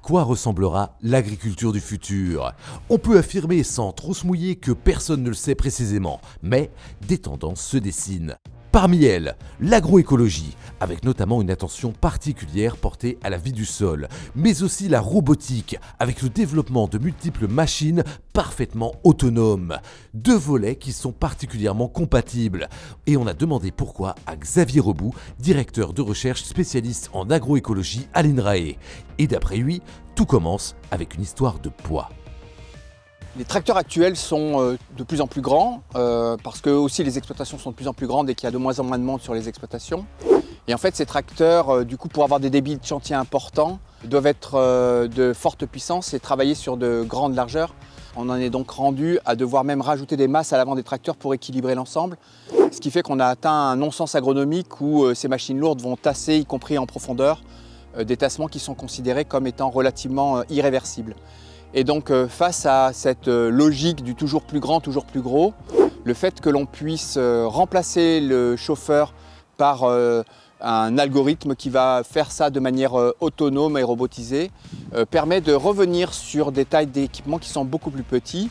quoi ressemblera l'agriculture du futur? On peut affirmer sans trop se mouiller que personne ne le sait précisément, mais des tendances se dessinent. Parmi elles, l'agroécologie, avec notamment une attention particulière portée à la vie du sol, mais aussi la robotique, avec le développement de multiples machines parfaitement autonomes. Deux volets qui sont particulièrement compatibles. Et on a demandé pourquoi à Xavier Rebout, directeur de recherche spécialiste en agroécologie à l'INRAE. Et d'après lui, tout commence avec une histoire de poids. Les tracteurs actuels sont de plus en plus grands parce que aussi les exploitations sont de plus en plus grandes et qu'il y a de moins en moins de monde sur les exploitations. Et en fait ces tracteurs, du coup pour avoir des débits de chantier importants, doivent être de forte puissance et travailler sur de grandes largeurs. On en est donc rendu à devoir même rajouter des masses à l'avant des tracteurs pour équilibrer l'ensemble. Ce qui fait qu'on a atteint un non-sens agronomique où ces machines lourdes vont tasser, y compris en profondeur, des tassements qui sont considérés comme étant relativement irréversibles. Et donc face à cette logique du toujours plus grand, toujours plus gros, le fait que l'on puisse remplacer le chauffeur par un algorithme qui va faire ça de manière autonome et robotisée permet de revenir sur des tailles d'équipements qui sont beaucoup plus petits.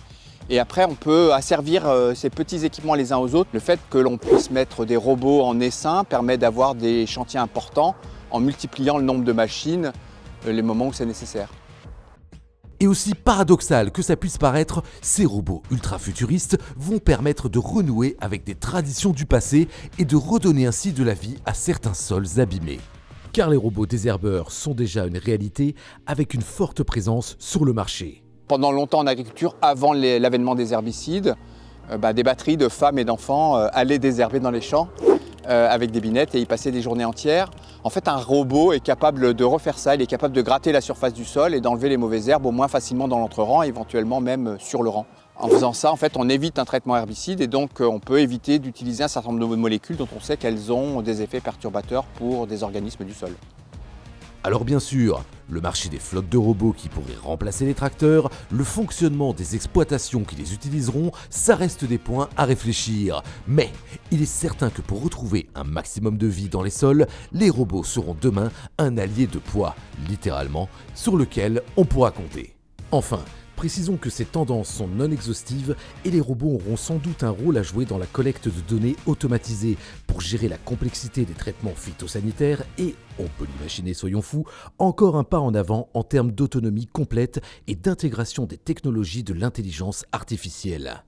Et après on peut asservir ces petits équipements les uns aux autres. Le fait que l'on puisse mettre des robots en essaim permet d'avoir des chantiers importants en multipliant le nombre de machines les moments où c'est nécessaire. Et aussi paradoxal que ça puisse paraître, ces robots ultra-futuristes vont permettre de renouer avec des traditions du passé et de redonner ainsi de la vie à certains sols abîmés. Car les robots désherbeurs sont déjà une réalité avec une forte présence sur le marché. Pendant longtemps en agriculture, avant l'avènement des herbicides, des batteries de femmes et d'enfants allaient désherber dans les champs avec des binettes et y passaient des journées entières. En fait, un robot est capable de refaire ça, il est capable de gratter la surface du sol et d'enlever les mauvaises herbes au moins facilement dans l'entre-rang, éventuellement même sur le rang. En faisant ça, en fait, on évite un traitement herbicide et donc on peut éviter d'utiliser un certain nombre de molécules dont on sait qu'elles ont des effets perturbateurs pour des organismes du sol. Alors bien sûr, le marché des flottes de robots qui pourraient remplacer les tracteurs, le fonctionnement des exploitations qui les utiliseront, ça reste des points à réfléchir. Mais il est certain que pour retrouver un maximum de vie dans les sols, les robots seront demain un allié de poids, littéralement, sur lequel on pourra compter. Enfin, précisons que ces tendances sont non exhaustives et les robots auront sans doute un rôle à jouer dans la collecte de données automatisées pour gérer la complexité des traitements phytosanitaires et, on peut l'imaginer soyons fous, encore un pas en avant en termes d'autonomie complète et d'intégration des technologies de l'intelligence artificielle.